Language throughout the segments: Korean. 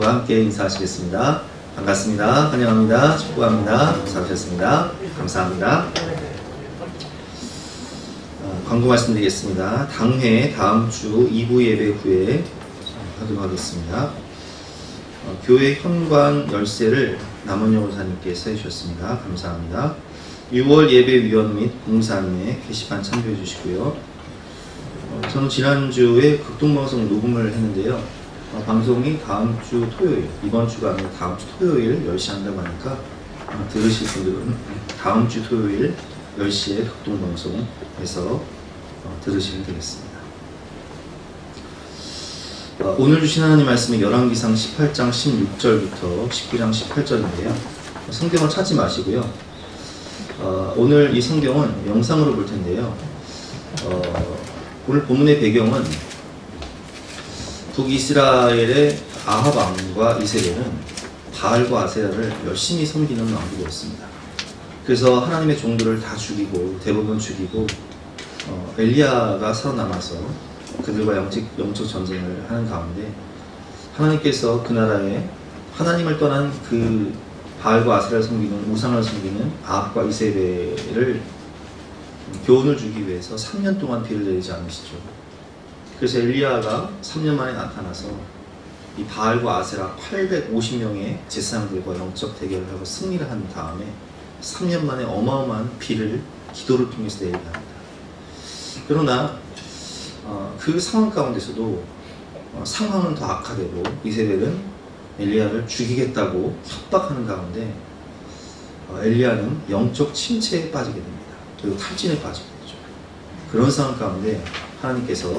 여러분과 함께 인사하시겠습니다. 반갑습니다. 환영합니다. 축복합니다. 감사하셨습니다. 감사합니다. 광고 말씀드리겠습니다. 당회 다음 주 2부 예배 후에 하도록 하겠습니다. 교회 현관 열쇠를 남원영 원사님께서 해주셨습니다. 감사합니다. 6월 예배위원 및 봉사님의 게시판 참조해 주시고요. 저는 지난주에 극동방송 녹음을 했는데요. 방송이 다음 주 토요일, 이번 주가 아니라 다음 주 토요일 10시 한다고 하니까 들으실 분들은 다음 주 토요일 10시에 극동방송에서 들으시면 되겠습니다. 오늘 주신 하나님 말씀은 열왕기상 18장 16절부터 19장 18절인데요. 성경을 찾지 마시고요. 오늘 이 성경은 영상으로 볼 텐데요. 오늘 본문의 배경은 북이스라엘의 아합 왕과 이세벨은 바알과 아세라를 열심히 섬기는 왕국이었습니다. 그래서 하나님의 종들을 다 죽이고 대부분 죽이고 엘리야가 살아남아서 그들과 영적 전쟁을 하는 가운데 하나님께서 그 나라에 하나님을 떠난 그 바알과 아세라를 섬기는 우상을 섬기는 아합과 이세벨을 교훈을 주기 위해서 3년 동안 비를 내리지 않으시죠. 그래서 엘리야가 3년 만에 나타나서 이 바알과 아세라 850명의 제사장들과 영적 대결을 하고 승리를 한 다음에 3년 만에 어마어마한 비를 기도를 통해서 내리게 합니다. 그러나 그 상황 가운데서도 상황은 더 악화되고 이세벨은 엘리야를 죽이겠다고 협박하는 가운데 엘리야는 영적 침체에 빠지게 됩니다. 그리고 탈진에 빠지게 되죠. 그런 상황 가운데 하나님께서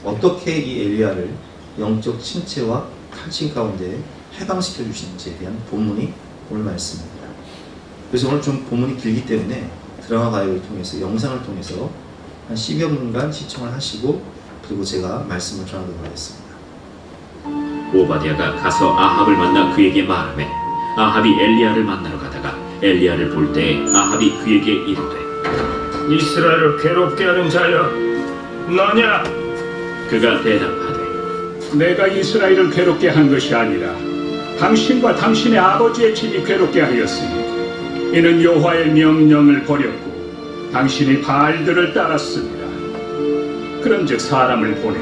어떻게 이 엘리야를 영적 침체와 탈진 가운데 해방시켜 주시는지에 대한 본문이 오늘 말씀입니다. 그래서 오늘 좀 본문이 길기 때문에 드라마 가이드를 통해서 영상을 통해서 한 10여 분간 시청을 하시고 그리고 제가 말씀을 전하도록 하겠습니다. 오바댜가 가서 아합을 만나 그에게 말하매 아합이 엘리야를 만나러 가다가 엘리야를 볼 때 아합이 그에게 이르되 이스라엘을 괴롭게 하는 자여 너냐? 그가 대답하되 내가 이스라엘을 괴롭게 한 것이 아니라 당신과 당신의 아버지의 집이 괴롭게 하였으니 이는 여호와의 명령을 버렸고 당신이 바알들을 따랐습니다. 그런즉 사람을 보내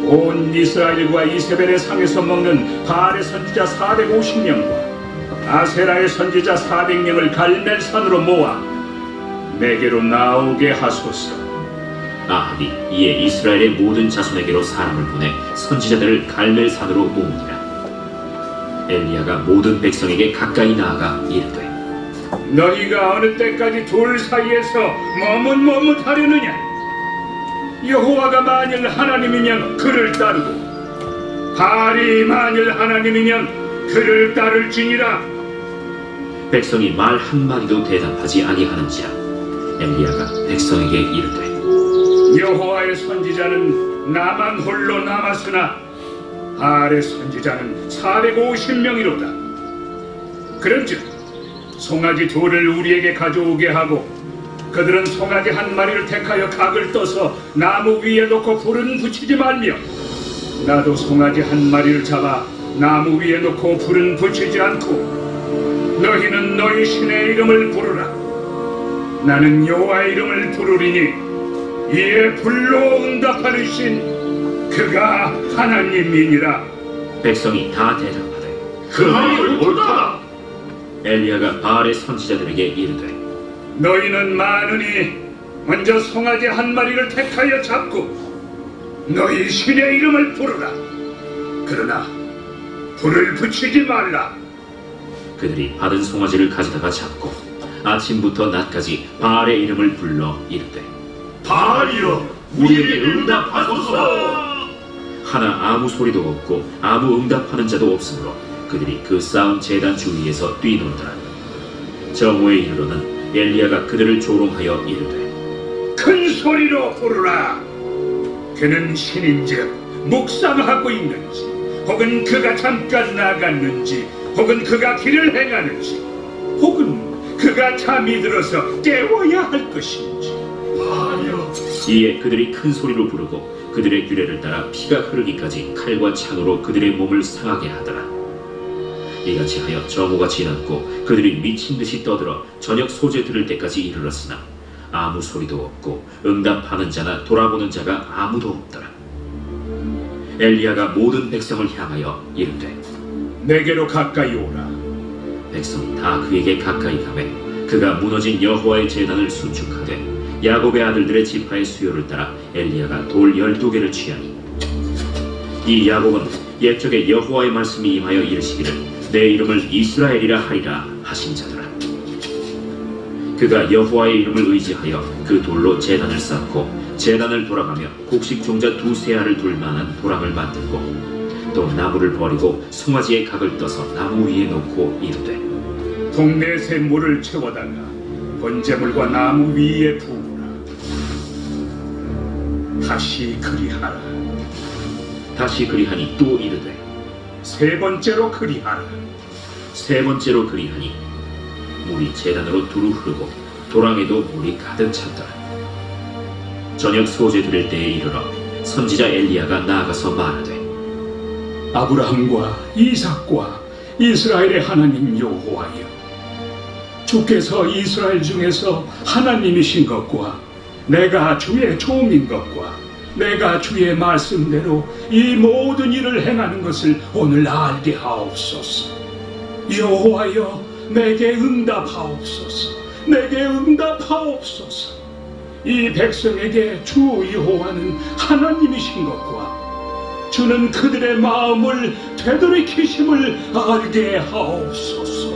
온 이스라엘과 이세벨의 상에서 먹는 바알의 선지자 450명과 아세라의 선지자 400명을 갈멜산으로 모아 내게로 나오게 하소서. 아합이 이에 이스라엘의 모든 자손에게로 사람을 보내 선지자들을 갈멜산으로 모으니라. 엘리야가 모든 백성에게 가까이 나아가 이르되 너희가 어느 때까지 둘 사이에서 머뭇머뭇하려느냐? 여호와가 만일 하나님이면 그를 따르고 바알이 만일 하나님이면 그를 따를지니라. 백성이 말 한마디도 대답하지 아니하는지라. 엘리야가 백성에게 이르되 여호와의 선지자는 나만 홀로 남았으나 바알의 선지자는 450명이로다. 그런즉 송아지 둘을 우리에게 가져오게 하고 그들은 송아지 한 마리를 택하여 각을 떠서 나무 위에 놓고 불은 붙이지 말며 나도 송아지 한 마리를 잡아 나무 위에 놓고 불은 붙이지 않고 너희는 너희 신의 이름을 부르라. 나는 여호와의 이름을 부르리니 이에 불로 응답하는 신 그가 하나님이니라. 백성이 다 대답하되 그 말이 옳다. 엘리야가 바알의 선지자들에게 이르되 너희는 많으니 먼저 송아지 한 마리를 택하여 잡고 너희 신의 이름을 부르라. 그러나 불을 붙이지 말라. 그들이 받은 송아지를 가져다가 잡고 아침부터 낮까지 바알의 이름을 불러 이르되 바알이여 우리에게 응답하소서. 하나 아무 소리도 없고 아무 응답하는 자도 없으므로 그들이 그 싸움 제단 주위에서 뛰놀더라. 정오에 이르러는 엘리야가 그들을 조롱하여 이르되 큰 소리로 부르라. 그는 신인즉 묵상하고 있는지 혹은 그가 잠깐 나갔는지 혹은 그가 길을 행하는지 혹은 그가 잠이 들어서 깨워야 할 것인지. 이에 그들이 큰 소리로 부르고 그들의 규례를 따라 피가 흐르기까지 칼과 창으로 그들의 몸을 상하게 하더라. 이같이 하여 정오가 지났고 그들이 미친 듯이 떠들어 저녁 소재 들을 때까지 이르렀으나 아무 소리도 없고 응답하는 자나 돌아보는 자가 아무도 없더라. 엘리야가 모든 백성을 향하여 이르되 내게로 가까이 오라. 백성이 다 그에게 가까이 가매 그가 무너진 여호와의 제단을 수축하되 야곱의 아들들의 지파의 수요를 따라 엘리야가 돌 12개를 취하니 이 야곱은 옛적에 여호와의 말씀이 임하여 이르시기를 내 이름을 이스라엘이라 하리라 하신 자더라. 그가 여호와의 이름을 의지하여 그 돌로 제단을 쌓고 제단을 돌아가며 곡식 종자 2-3 알을 둘 만한 도랑을 만들고 또 나무를 버리고 송아지의 각을 떠서 나무 위에 놓고 이르되 동네 샘물을 채워다가 번제물과 나무 위에 부으라. 다시 그리하라. 다시 그리하니 또 이르되 3번째로 그리하라. 3번째로 그리하니 물이 제단으로 두루 흐르고 도랑에도 물이 가득 찼더라. 저녁 소재 드릴 때에 이르러 선지자 엘리야가 나아가서 말하되 아브라함과 이삭과 이스라엘의 하나님 여호와여, 주께서 이스라엘 중에서 하나님이신 것과 내가 주의 종인 것과 내가 주의 말씀대로 이 모든 일을 행하는 것을 오늘 알게 하옵소서. 여호와여, 내게 응답하옵소서. 내게 응답하옵소서. 이 백성에게 주 여호와는 하나님이신 것과 주는 그들의 마음을 되돌이키심을 알게 하옵소서.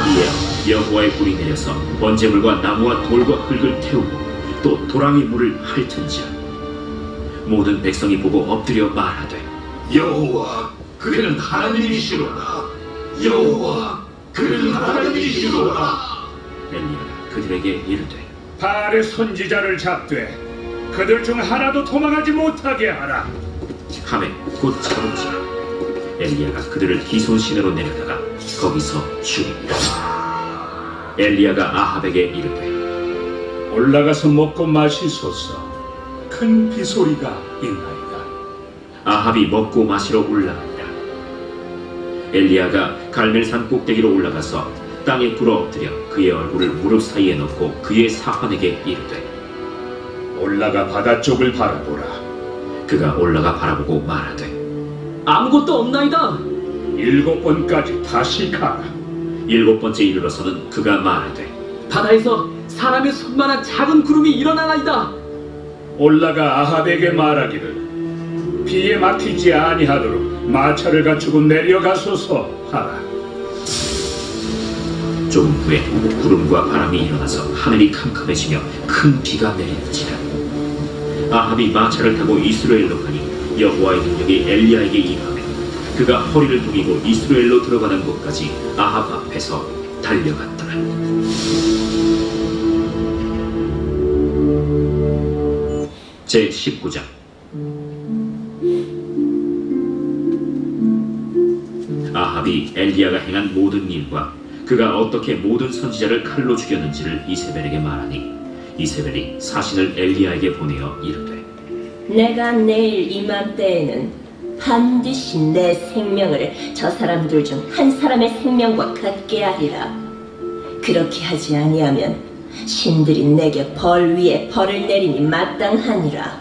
이에 여호와의 불이 내려서 번제물과 나무와 돌과 흙을 태우고 또 도랑의 물을 핥은지라. 모든 백성이 보고 엎드려 말하되 여호와, 그는 하나님이시로다. 여호와, 그는 하나님이시로다. 엘리야가 그들에게 이르되 바알의 선지자를 잡되 그들 중 하나도 도망하지 못하게 하라. 하매 곧 잡은지라. 엘리야가 그들을 기손 시내로 내려다가 거기서 죽이니라. 엘리야가 아합에게 이르되 올라가서 먹고 마시소서. 큰 비소리가 있나이다. 아합이 먹고 마시러 올라가니라. 엘리야가 갈멜산 꼭대기로 올라가서 땅에 굴어 엎드려 그의 얼굴을 무릎 사이에 넣고 그의 사환에게 이르되 올라가 바다 쪽을 바라보라. 그가 올라가 바라보고 말하되 아무것도 없나이다. 7번까지 다시 가라. 7번째 이르러서는 그가 말하되 바다에서 사람의 손만한 작은 구름이 일어나나이다. 올라가 아합에게 말하기를 비에 막히지 아니하도록 마차를 갖추고 내려가소서 하라. 조금 후에 구름과 바람이 일어나서 하늘이 캄캄해지며 큰 비가 내리는지라. 아합이 마차를 타고 이스라엘로 가니 여호와의 능력이 엘리야에게 임하며 그가 허리를 동이고 이스라엘로 들어가는 곳까지 아합 앞에서 달려갔더라. 제 19장. 아합이 엘리야가 행한 모든 일과 그가 어떻게 모든 선지자를 칼로 죽였는지를 이세벨에게 말하니 이세벨이 사신을 엘리야에게 보내어 이르되 내가 내일 이맘때에는 반드시 내 생명을 저 사람들 중 한 사람의 생명과 같게 하리라. 그렇게 하지 아니하면 신들이 내게 벌 위에 벌을 내리니 마땅하니라.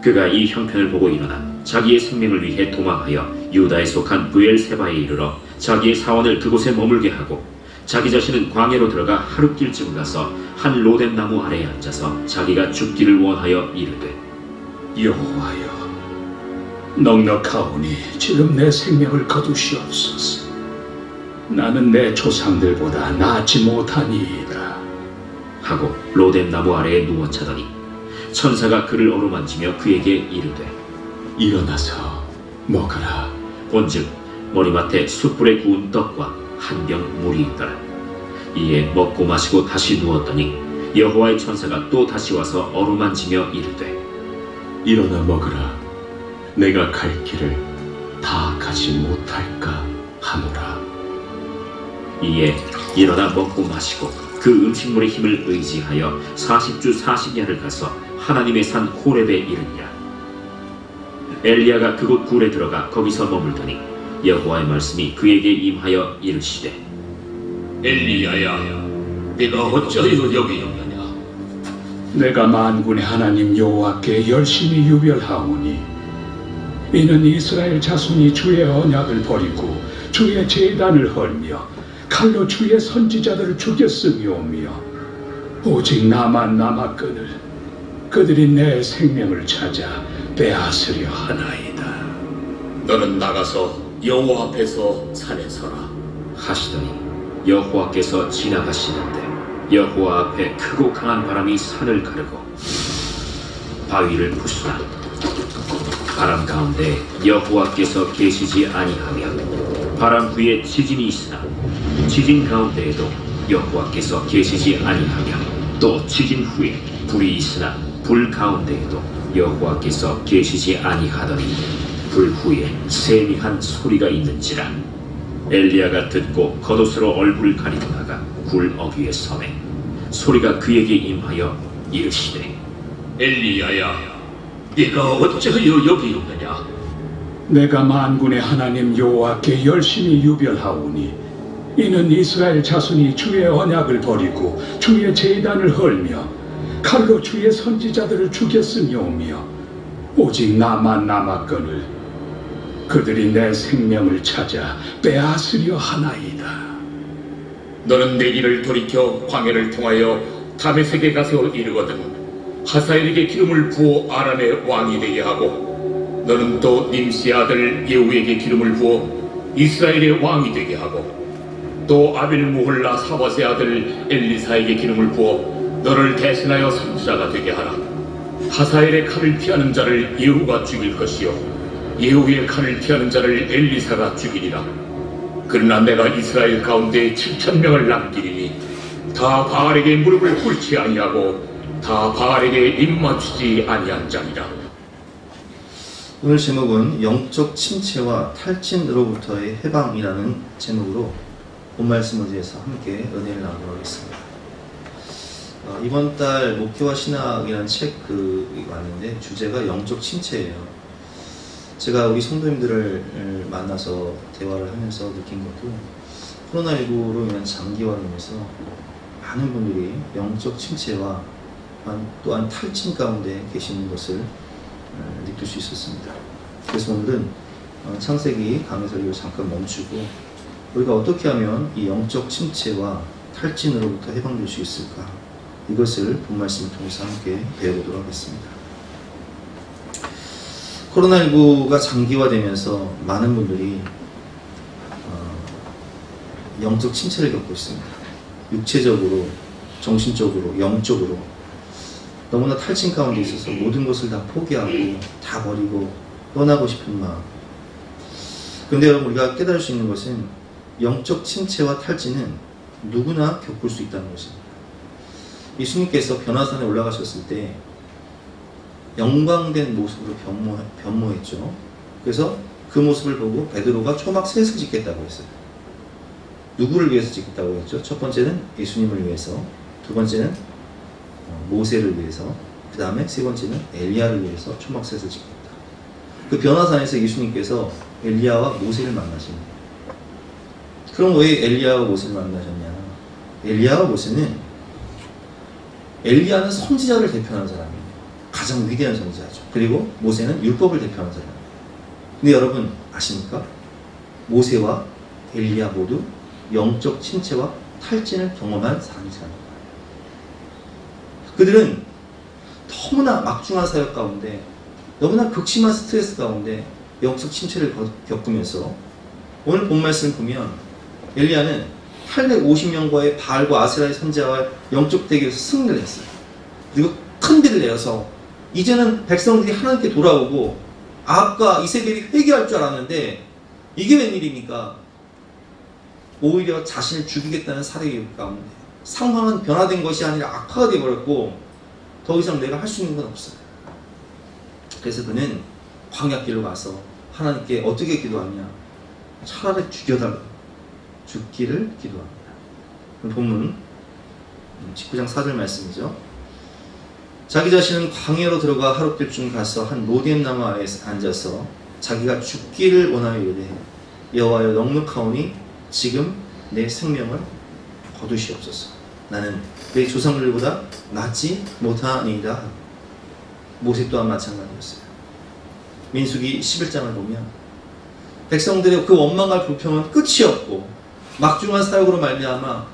그가 이 형편을 보고 일어나 자기의 생명을 위해 도망하여 유다에 속한 브엘세바에 이르러 자기의 사원을 그곳에 머물게 하고 자기 자신은 광야로 들어가 하룻길쯤 가서 한 로뎀 나무 아래에 앉아서 자기가 죽기를 원하여 이르되 여호와여, 넉넉하오니 지금 내 생명을 거두시옵소서. 나는 내 조상들보다 낫지 못하니이다 하고 로뎀 나무 아래에 누워 자더니 천사가 그를 어루만지며 그에게 이르되 일어나서 먹으라. 본즉 머리맡에 숯불에 구운 떡과 한 병 물이 있더라. 이에 먹고 마시고 다시 누웠더니 여호와의 천사가 또 다시 와서 어루만지며 이르되 일어나 먹으라. 내가 갈 길을 다 가지 못할까 하노라. 이에 일어나 먹고 마시고 그 음식물의 힘을 의지하여 40주 40야를 가서 하나님의 산 호렙에 이르니라. 엘리야가 그곳 굴에 들어가 거기서 머물더니 여호와의 말씀이 그에게 임하여 이르시되 엘리야야, 네가 어찌하여 여기 있느냐? 내가 만군의 하나님 여호와께 열심히 유별하오니 이는 이스라엘 자손이 주의 언약을 버리고 주의 제단을 헐며 칼로 주의 선지자들을 죽였음이오며 오직 나만 남았거늘 그들이 내 생명을 찾아 빼앗으려 하나이다. 너는 나가서 여호와 앞에서 산에 서라. 하시더니 여호와께서 지나가시는데 여호와 앞에 크고 강한 바람이 산을 가르고 바위를 부수나 바람 가운데 여호와께서 계시지 아니하며 바람 후에 지진이 있으나 지진 가운데에도 여호와께서 계시지 아니하며 또 지진 후에 불이 있으나 불 가운데에도 여호와께서 계시지 아니하더니 불 후에 세미한 소리가 있는지라. 엘리야가 듣고 겉옷으로 얼굴을 가리고 나가 굴 어귀에 서매 소리가 그에게 임하여 이르시되 엘리야야, 네가 어찌하여 여기 있느냐? 내가 만군의 하나님 여호와께 열심히 유별하오니 이는 이스라엘 자손이 주의 언약을 버리고 주의 제단을 헐며 칼로 주의 선지자들을 죽였음이오며 오직 나만 남았거늘 그들이 내 생명을 찾아 빼앗으려 하나이다. 너는 내 길을 돌이켜 광야를 통하여 다메섹에 가서 이르거든 하사엘에게 기름을 부어 아람의 왕이 되게 하고 너는 또 님시의 아들 예후에게 기름을 부어 이스라엘의 왕이 되게 하고 또 아빌무홀라 사밧의 아들 엘리사에게 기름을 부어 너를 대신하여 선지자가 되게 하라. 하사엘의 칼을 피하는 자를 예후가 죽일 것이요 예후의 칼을 피하는 자를 엘리사가 죽이리라. 그러나 내가 이스라엘 가운데 7,000명을 남기리니 다 바알에게 무릎을 꿇지 아니하고 다 바알에게 입맞추지 아니한 자니라. 오늘 제목은 영적 침체와 탈진으로부터의 해방이라는 제목으로 본 말씀을 위해서 함께 은혜를 나누도록 하겠습니다. 이번 달 목회와 신학이라는 책 왔는데 주제가 영적 침체예요. 제가 우리 성도님들을 만나서 대화를 하면서 느낀 것도 코로나19로 인한 장기화로 인해서 많은 분들이 영적 침체와 또한 탈진 가운데 계시는 것을 느낄 수 있었습니다. 그래서 오늘은 창세기 강해설을 잠깐 멈추고 우리가 어떻게 하면 이 영적 침체와 탈진으로부터 해방될 수 있을까, 이것을 본 말씀을 통해서 함께 배워보도록 하겠습니다. 코로나19가 장기화되면서 많은 분들이 영적 침체를 겪고 있습니다. 육체적으로, 정신적으로, 영적으로 너무나 탈진 가운데 있어서 모든 것을 다 포기하고 다 버리고 떠나고 싶은 마음. 그런데 여러분, 우리가 깨달을 수 있는 것은 영적 침체와 탈진은 누구나 겪을 수 있다는 것입니다. 예수님께서 변화산에 올라가셨을 때 영광된 모습으로 변모했죠. 그래서 그 모습을 보고 베드로가 초막 셋을 짓겠다고 했어요. 누구를 위해서 짓겠다고 했죠? 첫 번째는 예수님을 위해서, 두 번째는 모세를 위해서, 그 다음에 세 번째는 엘리야를 위해서 초막 셋을 짓겠다. 그 변화산에서 예수님께서 엘리야와 모세를 만나십니다. 그럼 왜 엘리야와 모세를 만나셨냐? 엘리야는 선지자를 대표하는 사람이에요. 가장 위대한 선지자죠. 그리고 모세는 율법을 대표하는 사람이에요. 근데 여러분 아십니까? 모세와 엘리야 모두 영적 침체와 탈진을 경험한 사람이잖아요. 그들은 너무나 막중한 사역 가운데, 너무나 극심한 스트레스 가운데 영적 침체를 겪으면서, 오늘 본 말씀을 보면 엘리야는 850명과의 바알과 아세라의 선지자와 영적 대결에서 승리를 했어요. 그리고 큰 비를 내어서 이제는 백성들이 하나님께 돌아오고 아합과 이세벨이 회개할 줄 알았는데 이게 웬일입니까? 오히려 자신을 죽이겠다는 사례 가운데 상황은 변화된 것이 아니라 악화가 되어버렸고 더 이상 내가 할 수 있는 건 없어요. 그래서 그는 광야길로 가서 하나님께 어떻게 기도하냐? 차라리 죽기를 기도합니다. 본문 19장 4절 말씀이죠. 자기 자신은 광야로 들어가 하룻길쯤 가서 한 로뎀 나무 아래에 앉아서 자기가 죽기를 원하여 이르되 여호와여 넉넉하오니 지금 내 생명을 거두시옵소서. 나는 내 조상들보다 낫지 못하니이다. 모세 또한 마찬가지였어요. 민수기 11장을 보면 백성들의 그 원망과 불평은 끝이 없고 막중한 사역으로 말미암아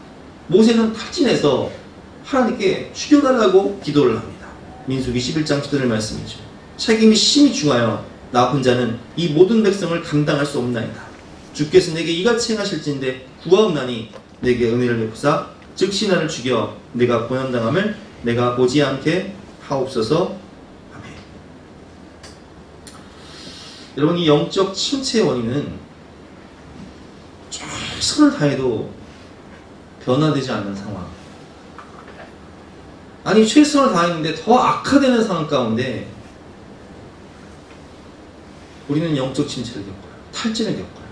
모세는 탈진해서 하나님께 죽여달라고 기도를 합니다. 민수기 11장 10절 말씀이죠. 책임이 심히 중하여 나 혼자는 이 모든 백성을 감당할 수 없나이다. 주께서 내게 이같이 행하실진데 구하옵나니 내게 은혜를 베푸사 즉시 나를 죽여 내가 고난당함을 내가 보지 않게 하옵소서. 아멘. 여러분, 이 영적 침체의 원인은 최선을 다해도 변화되지 않는 상황, 아니 최선을 다했는데 더 악화되는 상황 가운데 우리는 영적 침체를 겪어요. 탈진을 겪어요.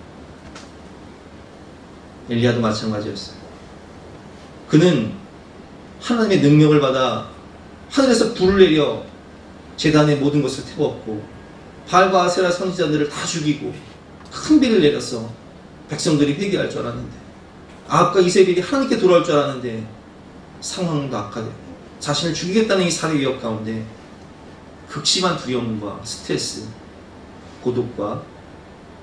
엘리야도 마찬가지였어요. 그는 하나님의 능력을 받아 하늘에서 불을 내려 제단의 모든 것을 태웠고 바알과 아세라 선지자들을 다 죽이고 큰 비를 내려서 백성들이 회개할 줄 알았는데, 아합과 이세벨이 하나님께 돌아올 줄 알았는데 상황도 악화되고 자신을 죽이겠다는 이 살해 위협 가운데 극심한 두려움과 스트레스, 고독과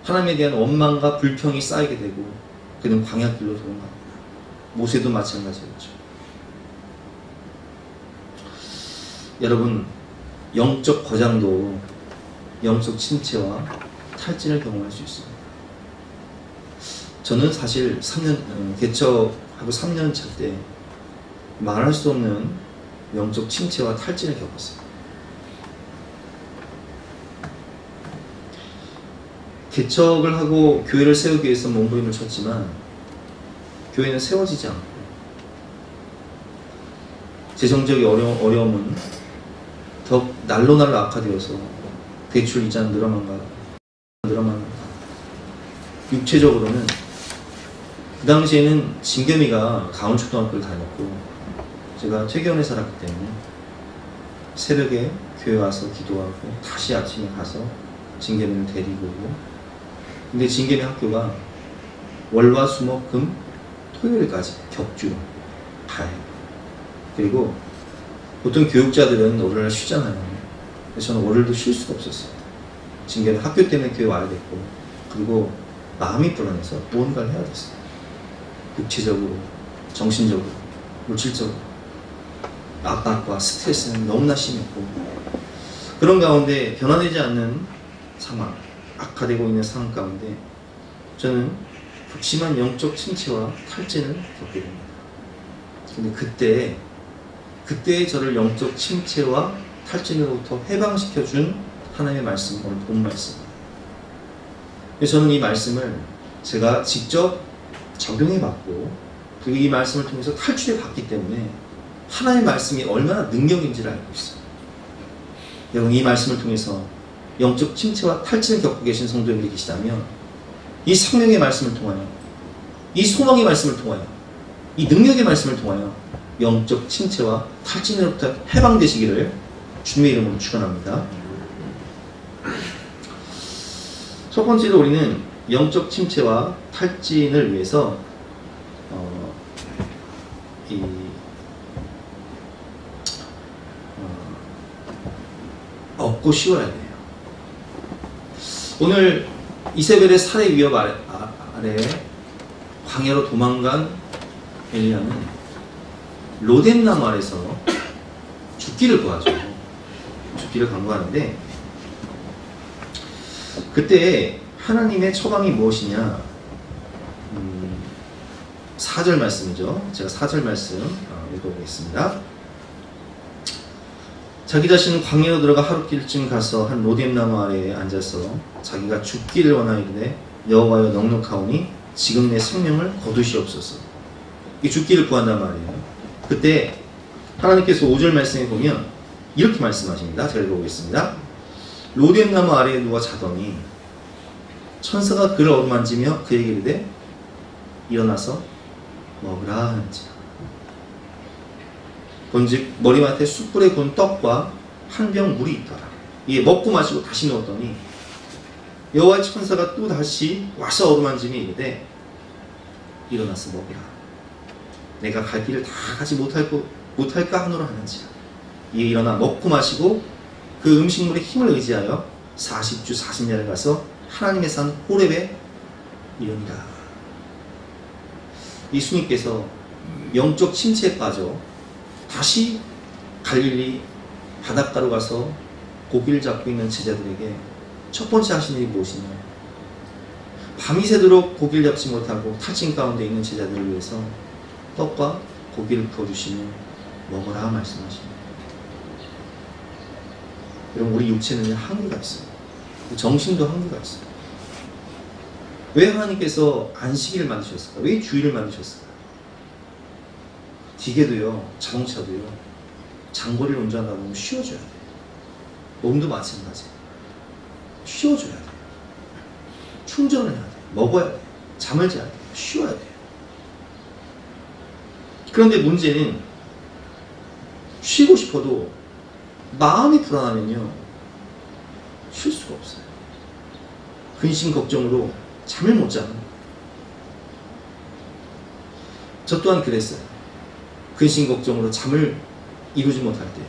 하나님에 대한 원망과 불평이 쌓이게 되고 그는 광야길로 도망갑니다. 모세도 마찬가지였죠. 여러분, 영적 거장도 영적 침체와 탈진을 경험할 수 있습니다. 저는 사실 개척하고 3년 차 때 말할 수 없는 영적 침체와 탈진을 겪었어요. 개척을 하고 교회를 세우기 위해서 몸부림을 쳤지만 교회는 세워지지 않고 재정적인 어려움은 더 날로 악화되어서 대출 이자는 늘어만 육체적으로는 그 당시에는 진겸이가 강원초등학교를 다녔고 제가 퇴교원에 살았기 때문에 새벽에 교회 와서 기도하고 다시 아침에 가서 진겸이를 데리고 오고, 근데 진겸이 학교가 월화수목금 토요일까지 격주로 가요. 그리고 보통 교육자들은 월요일 쉬잖아요. 그래서 저는 월요일도 쉴 수가 없었어요. 진겸이 학교 때문에 교회 와야 됐고, 그리고 마음이 불안해서 무언가를 해야 됐어요. 육체적으로, 정신적으로, 물질적으로 압박과 스트레스는 너무나 심했고, 그런 가운데 변화되지 않는 상황, 악화되고 있는 상황 가운데 저는 극심한 영적 침체와 탈진을 겪게 됩니다. 근데 그때에 저를 영적 침체와 탈진으로부터 해방시켜준 하나님의 말씀, 오늘 본 말씀입니다. 저는 이 말씀을 제가 직접 적용해봤고, 그리고 이 말씀을 통해서 탈출해봤기 때문에 하나님의 말씀이 얼마나 능력인지를 알고 있어요. 여러분, 이 말씀을 통해서 영적 침체와 탈진을 겪고 계신 성도님들이 계시다면 이 생명의 말씀을 통하여, 이 소망의 말씀을 통하여, 이 능력의 말씀을 통하여 영적 침체와 탈진으로부터 해방되시기를 주님의 이름으로 축원합니다. 첫 번째로 우리는 영적 침체와 탈진을 위해서 얻고 쉬워야 돼요. 오늘 이세벨의 살해 위협 아래 광야로 도망간 엘리야는 로뎀나무 아래서 죽기를 구하죠. 죽기를 간구하는데, 그때 하나님의 처방이 무엇이냐? 4절 말씀이죠. 제가 4절 말씀 읽어보겠습니다. 자기 자신은 광야로 들어가 하룻길쯤 가서 한 로뎀나무 아래에 앉아서 자기가 죽기를 원하이르되 여호와여 넉넉하오니 지금 내 생명을 거두시옵소서. 이 죽기를 구한단 말이에요. 그때 하나님께서 5절 말씀에 보면 이렇게 말씀하십니다. 제가 읽어보겠습니다. 로뎀나무 아래에 누워 자더니 천사가 그를 어루만지며 그에게 이르되 일어나서 먹으라 하는지라. 본즉 머리맡에 숯불에 구운 떡과 한 병 물이 있더라. 이에 먹고 마시고 다시 누웠더니 여호와의 천사가 또 다시 와서 어루만지며 이르되 일어나서 먹으라. 내가 갈 길을 다 가지 못할까 하노라 하는지라. 이에 일어나 먹고 마시고 그 음식물의 힘을 의지하여 40주 40년을 가서 하나님의 산 호렙에 이르니라. 예수님께서 영적 침체에 빠져 다시 갈릴리 바닷가로 가서 고기를 잡고 있는 제자들에게 첫 번째 하신 일이 무엇이냐? 밤이 새도록 고기를 잡지 못하고 탈진 가운데 있는 제자들을 위해서 떡과 고기를 구워주시며 먹어라 말씀하십니다. 여러분, 우리 육체는 한계가 있어요. 정신도 한계가 있어요. 왜 하나님께서 안식일을 만드셨을까? 왜 주일을 만드셨을까? 기계도요, 자동차도요, 장거리를 운전하다 보면 쉬어줘야 돼요. 몸도 마찬가지예요. 쉬어줘야 돼요. 충전을 해야 돼요. 먹어야 돼요. 잠을 자야 돼요. 쉬어야 돼요. 그런데 문제는 쉬고 싶어도 마음이 불안하면요, 쉴 수가 없어요. 근심 걱정으로 잠을 못 자는 거예요. 저 또한 그랬어요. 근심 걱정으로 잠을 이루지 못할 때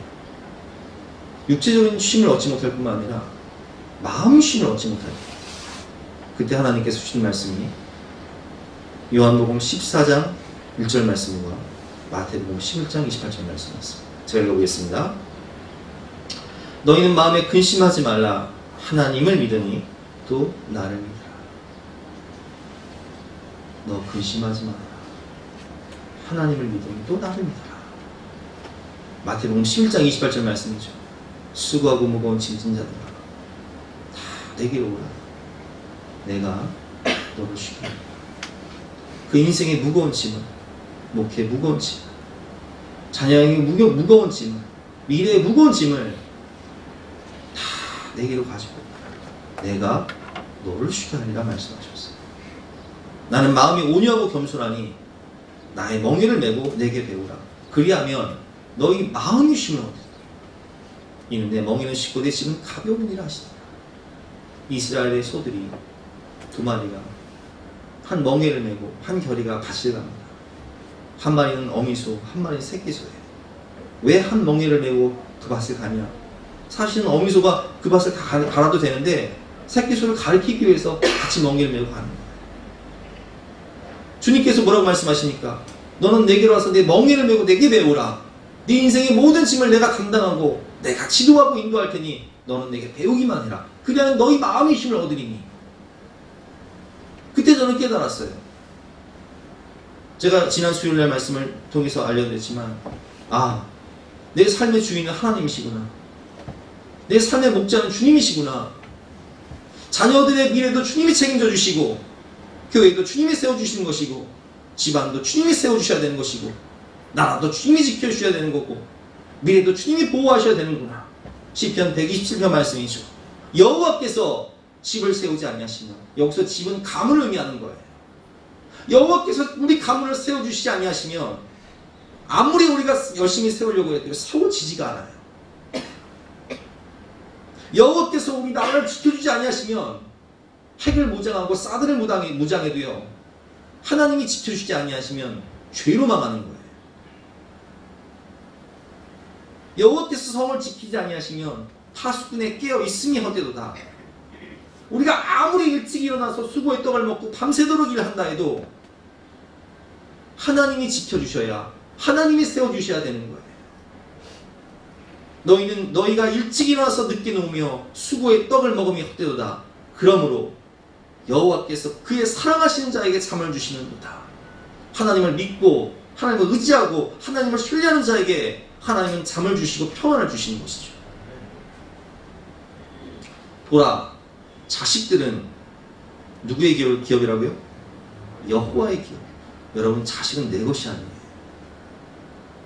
육체적인 쉼을 얻지 못할 뿐만 아니라 마음의 쉼을 얻지 못할 때, 그때 하나님께서 주신 말씀이 요한복음 14장 1절 말씀과 마태복음 11장 28절 말씀이었습니다. 제가 읽어보겠습니다. 너희는 마음에 근심하지 말라. 하나님을 믿으니 또 나를 믿으라. 너 근심하지 마라. 하나님을 믿으니 또 나를 믿어라. 마태복음 11장 28절 말씀이죠. 수고하고 무거운 짐진 자들아, 다 내게로 오라. 내가 너를 쉬게 하리라. 그 인생의 무거운 짐을, 목회의 무거운 짐, 자녀의 무거운 짐을, 미래의 무거운 짐을 다 내게로 가지고 내가 너를 쉬게 하리라 말씀하셨어요. 나는 마음이 온유하고 겸손하니 나의 멍에를 메고 내게 배우라. 그리하면 너희 마음이 쉼을 얻으리라. 이는 내 멍에는 쉽고 내 짐은 가벼우니라 하시니라. 이스라엘의 소들이 두 마리가 한 멍에를 메고 한 결이가 밭을 갑니다. 한 마리는 어미소, 한 마리는 새끼소예요. 왜 한 멍에를 메고 그 밭을 가냐? 사실은 어미소가 그 밭을 다 갈아도 되는데 새끼소를 가리키기 위해서 같이 멍에를 메고 가는 거예요. 주님께서 뭐라고 말씀하십니까? 너는 내게로 와서 내 멍에를 메고 내게 배우라. 네 인생의 모든 짐을 내가 감당하고 내가 지도하고 인도할 테니 너는 내게 배우기만 해라. 그리하면 너희 마음의 힘을 얻으리니. 그때 저는 깨달았어요. 제가 지난 수요일날 말씀을 통해서 알려드렸지만, 내 삶의 주인은 하나님이시구나. 내 삶의 목자는 주님이시구나. 자녀들의 미래도 주님이 책임져 주시고, 교회도 주님이 세워주시는 것이고, 집안도 주님이 세워주셔야 되는 것이고, 나라도 주님이 지켜주셔야 되는 거고, 미래도 주님이 보호하셔야 되는구나. 시편 127편 말씀이죠. 여호와께서 집을 세우지 아니하시면, 여기서 집은 가문을 의미하는 거예요. 여호와께서 우리 가문을 세워주시지 아니하시면 아무리 우리가 열심히 세우려고 해도 세워지지가 않아요. 여호와께서 우리 나라를 지켜주지 아니하시면 핵을 무장하고 사드를 무장해도요, 하나님이 지켜주지 아니하시면 죄로 망하는 거예요. 여호와께서 성을 지키지 아니하시면 파수꾼에 깨어 있음이 헛되도다. 우리가 아무리 일찍 일어나서 수고의 떡을 먹고 밤새도록 일한다 해도 하나님이 지켜주셔야, 하나님이 세워주셔야 되는 거예요. 너희가 일찍 일어나서 늦게 누우며 수고의 떡을 먹음이 헛되도다. 그러므로 여호와께서 그의 사랑하시는 자에게 잠을 주시는도다. 하나님을 믿고 하나님을 의지하고 하나님을 신뢰하는 자에게 하나님은 잠을 주시고 평안을 주시는 것이죠. 보라, 자식들은 누구의 기업이라고요? 여호와의 기업. 여러분, 자식은 내 것이 아니에요.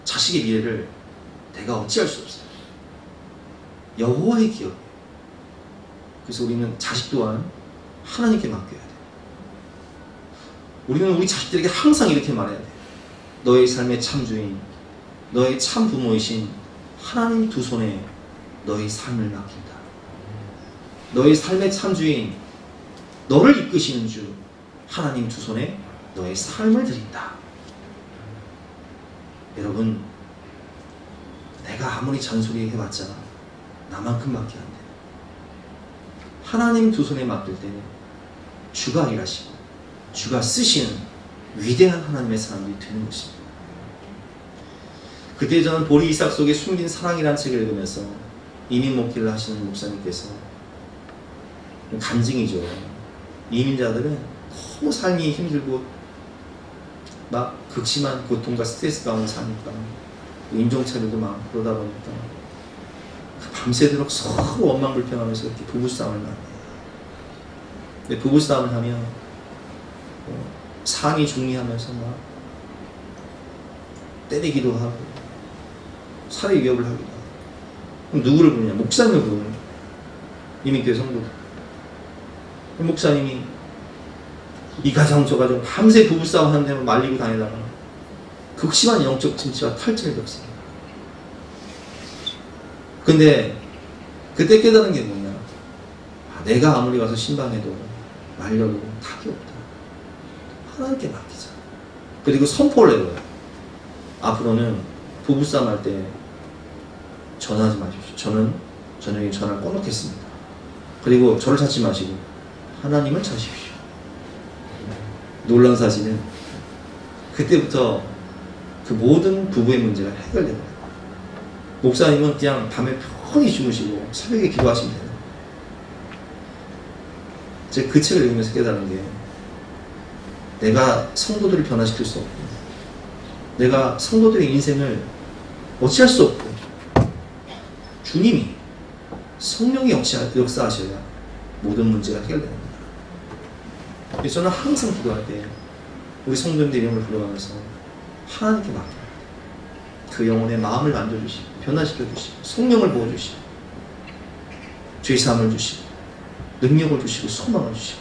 자식의 미래를 내가 어찌할 수 없어요. 여호와의 기업이에요. 그래서 우리는 자식 또한 하나님께 맡겨야 돼요. 우리는 우리 자식들에게 항상 이렇게 말해야 돼요. 너의 삶의 참주인, 너의 참 부모이신 하나님 두 손에 너의 삶을 맡긴다. 너의 삶의 참주인, 너를 이끄시는 주 하나님 두 손에 너의 삶을 드린다. 여러분, 내가 아무리 잔소리 해봤자 나만큼밖에 안 돼. 하나님 두 손에 맡길 때 주가 일하시고 주가 쓰시는 위대한 하나님의 사람들이 되는 것입니다. 그때 저는 보리 이삭 속에 숨긴 사랑이라는 책을 읽으면서 이민 목회를 하시는 목사님께서 간증이죠. 이민자들은 너무 삶이 힘들고 막 극심한 고통과 스트레스 가운데 사니까 인종차별도 많고 그러다 보니까 밤새도록 서로 원망불평하면서 이렇게 부부싸움을 많이 해요. 근데 부부싸움을 하면 상의 중리하면서 막 때리기도 하고 살해 위협을 하기도 하고. 그럼 누구를 부르냐? 목사님을 부르는 거예요. 이민교회 성도들. 목사님이 이 가정 저 가정 밤새 부부싸움 하는 데만 말리고 다니다가 극심한 영적 침체와 탈진을 겪습니다. 근데 그때 깨달은 게 뭐냐? 내가 아무리 가서 신방해도 말려도 답이 없다. 하나님께 맡기자. 그리고 선포를 해요. 앞으로는 부부싸움 할 때 전화하지 마십시오. 저는 저녁에 전화를 꺼놓겠습니다. 그리고 저를 찾지 마시고 하나님을 찾으십시오. 놀라운 사실은 그때부터 그 모든 부부의 문제가 해결됩니다. 목사님은 그냥 밤에 편히 주무시고 새벽에 기도하시면 돼요. 제가 그 책을 읽으면서 깨달은 게 내가 성도들을 변화시킬 수 없고 내가 성도들의 인생을 어찌할 수 없고 주님이 성령이 역사하셔야 모든 문제가 해결됩니다. 그래서 저는 항상 기도할 때 우리 성도님들 이름을 불러가면서 하나님께 맡깁니다. 그 영혼의 마음을 만져주시고 변화시켜주시고 성령을 부어주시고 죄사함을 주시고 능력을 주시고 소망을 주시고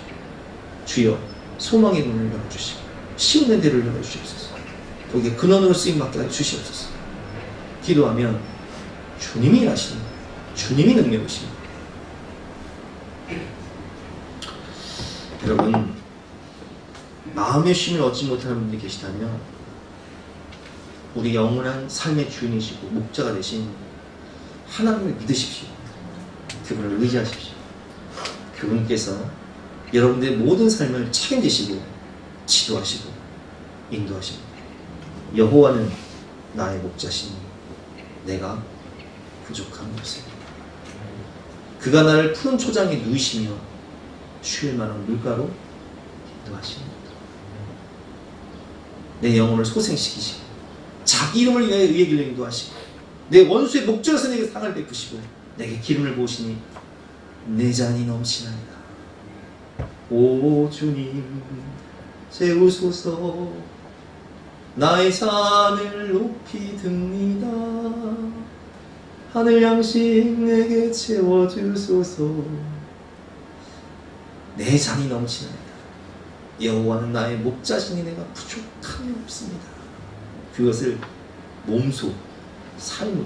주여 소망의 문을 열어주시고 시온의 대를 열어주시옵소서. 거기에 근원으로 쓰임받게 해주시옵소서. 기도하면 주님이 일하시는 거예요. 주님이 능력이십니다. 여러분, 마음의 쉼을 얻지 못하는 분들이 계시다면 우리 영원한 삶의 주인이시고 목자가 되신 하나님을 믿으십시오. 그분을 의지하십시오. 그분께서 여러분들의 모든 삶을 책임지시고 지도하시고 인도하십니다. 여호와는 나의 목자시니 내가 부족함이 없습니다. 그가 나를 푸른 초장에 누이시며 쉴 만한 물가로 인도하십니다. 내 영혼을 소생시키시고 자기 이름을 위하여 의의 길로 인도하시고 내 원수의 목전에서 내게 상을 베푸시고 내게 기름을 부으시니 내 잔이 넘치나이다. 오 주님 채우소서. 나의 잔을 높이 듭니다. 하늘 양식 내게 채워주소서. 내 잔이 넘치나이다. 여호와는 나의 목자시니 내가 부족함이 없습니다. 그것을 몸소 삶으로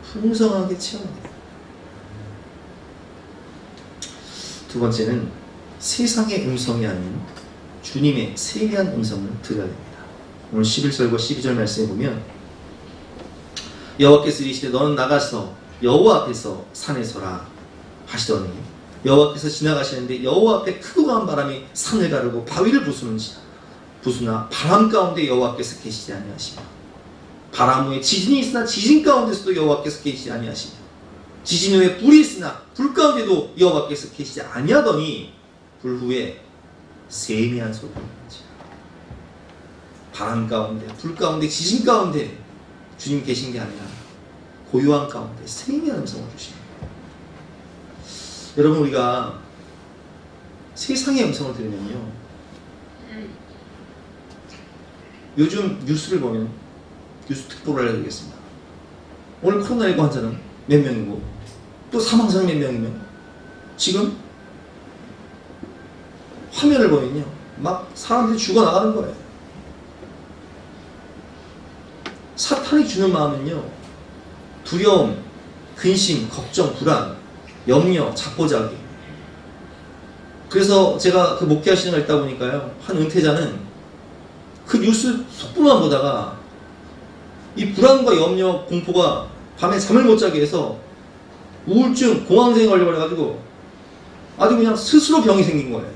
풍성하게 체험합니다. 두 번째는 세상의 음성이 아닌 주님의 세미한 음성을 들어야 됩니다. 오늘 11절과 12절 말씀에 보면 여호와께서 이르시되 너는 나가서 여호와 앞에서 산에 서라 하시더니 여호와께서 지나가시는데 여호와 앞에 크고 강한 바람이 산을 가르고 바위를 부수나 바람 가운데 여호와께서 계시지 아니하시며 바람 후에 지진이 있으나 지진 가운데서도 여호와께서 계시지 아니하시며 지진 후에 불이 있으나 불 가운데도 여호와께서 계시지 아니하더니 불 후에 세미한 소리가 나지. 바람 가운데, 불 가운데, 지진 가운데 주님 계신 게 아니라 고요한 가운데 세미한 음성을 주십니다. 여러분, 우리가 세상의 음성을 들으면요, 요즘 뉴스를 보면 뉴스 특보를 알려드리겠습니다. 오늘 코로나19 환자는 몇 명이고 또 사망자는 몇 명이면 지금 화면을 보면요 막 사람들이 죽어나가는 거예요. 사탄이 주는 마음은요 두려움, 근심, 걱정, 불안, 염려, 자포자기. 그래서 제가 그 목회하시는 걸 있다 보니까요, 한 은퇴자는 그 뉴스 속보만 보다가 이 불안과 염려, 공포가 밤에 잠을 못 자게 해서 우울증, 공황장애 걸려버려가지고 아주 그냥 스스로 병이 생긴 거예요.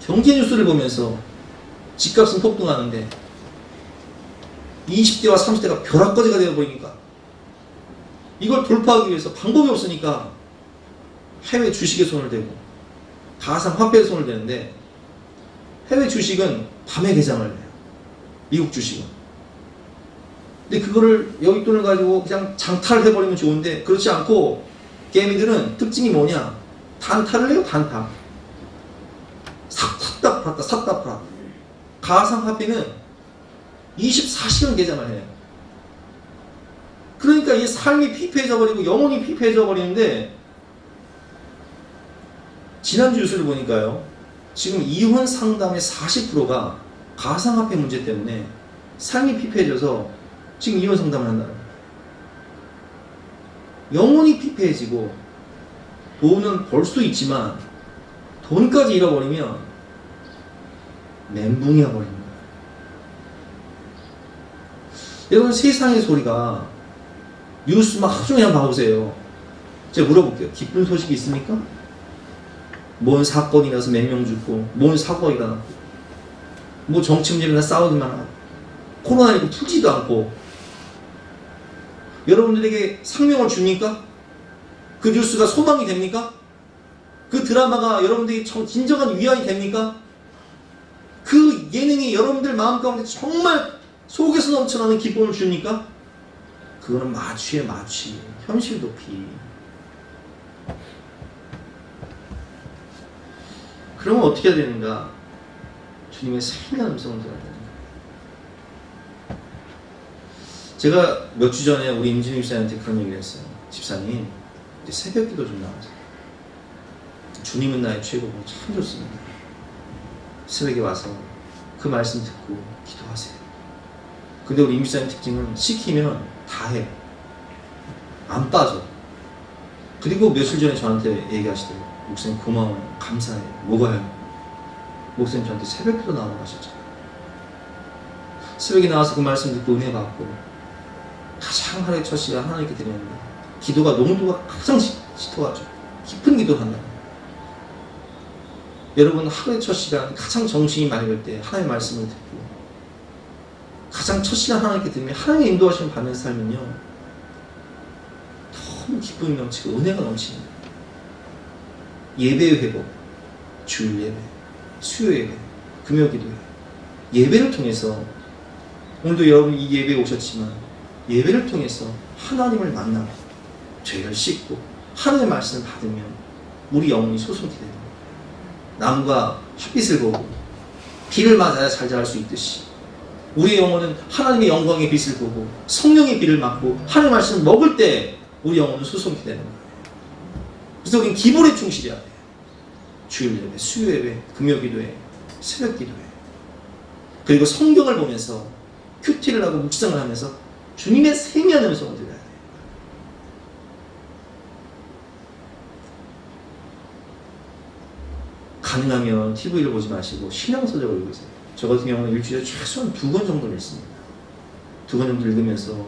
경제 뉴스를 보면서 집값은 폭등하는데 20대와 30대가 벼락거지가 되어버리니까 이걸 돌파하기 위해서 방법이 없으니까 해외 주식에 손을 대고 가상화폐에 손을 대는데, 해외 주식은 밤에 개장을 해요. 미국 주식은. 근데 그거를 여윳돈을 가지고 그냥 장탈을 해버리면 좋은데 그렇지 않고 개미들은 특징이 뭐냐? 단타를 해요. 단타. 샀다 팔았다 샀다 팔았다. 가상화폐는 24시간 개장을 해요. 그러니까 이 삶이 피폐해져 버리고 영혼이 피폐해져 버리는데, 지난주 뉴스를 보니까요, 지금 이혼 상담의 40%가 가상화폐 문제 때문에 삶이 피폐해져서 지금 이혼 상담을 한다는 거예요. 영혼이 피폐해지고 돈은 벌 수 있지만 돈까지 잃어버리면 멘붕이가 버리는 거예요. 여러분, 세상의 소리가 뉴스만 하루 종일 한번 봐보세요. 제가 물어볼게요. 기쁜 소식이 있습니까? 뭔 사건이 나서 몇 명 죽고, 뭔 사고가 일어났고, 뭐 정치 문제나 싸우기만 하고, 코로나19 풀지도 않고, 여러분들에게 생명을 줍니까? 그 뉴스가 소망이 됩니까? 그 드라마가 여러분들에게 진정한 위안이 됩니까? 그 예능이 여러분들 마음 가운데 정말 속에서 넘쳐나는 기쁨을 줍니까? 그거는 마취에 마취, 현실 도피. 그러면 어떻게 해야 되는가? 주님의 세미한 음성을 들어야 됩니다. 제가 몇 주 전에 우리 임진우 집사님한테 그런 얘기를 했어요. 집사님, 이제 새벽 기도 좀 나가자. 주님은 나의 최고고 참 좋습니다. 새벽에 와서 그 말씀 듣고 기도하세요. 근데 우리 임 집사님 특징은 시키면 다 해. 안 빠져. 그리고 며칠 전에 저한테 얘기하시더라고요. 목사님 고마워요. 감사해요. 뭐가요? 목사님 저한테 새벽 기도 나오라고 하셨잖아요. 새벽에 나와서 그 말씀 듣고 은혜 받고 가장 하루의 첫 시간 하나님께 드리는데, 기도가 농도가 가장 짙어가지고 깊은 기도를 한다. 여러분, 하루의 첫 시간 가장 정신이 맑을 때 하나님의 말씀을 듣고 가장 첫 시간 하나님께 드리면 하나님의 인도하심을 받는 삶은요, 너무 기쁨이 넘치고 은혜가 넘칩니다. 예배의 회복, 주일 예배, 수요 예배, 금요 기도회, 예배를 통해서 오늘도 여러분 이 예배에 오셨지만 예배를 통해서 하나님을 만나고 죄를 씻고 하나님의 말씀을 받으면 우리 영혼이 소송케 됩니다. 남과 햇빛을 보고 비를 맞아야 잘 자랄 수 있듯이 우리의 영혼은 하나님의 영광의 빛을 보고 성령의 비를 맞고 하나님의 말씀을 먹을 때 우리 영혼은 소송케 되는 거예요. 그래서 우리는 기본에 충실해야 돼요. 주일 예배, 수요 예배, 금요 기도회, 새벽 기도회. 그리고 성경을 보면서 큐티를 하고 묵상을 하면서 주님의 세미한 음성을 들어야 돼요. 가능하면 TV를 보지 마시고 신앙서적을 읽으세요. 저 같은 경우는 일주일에 최소한 2권 정도는 읽습니다. 2권 정도 읽으면서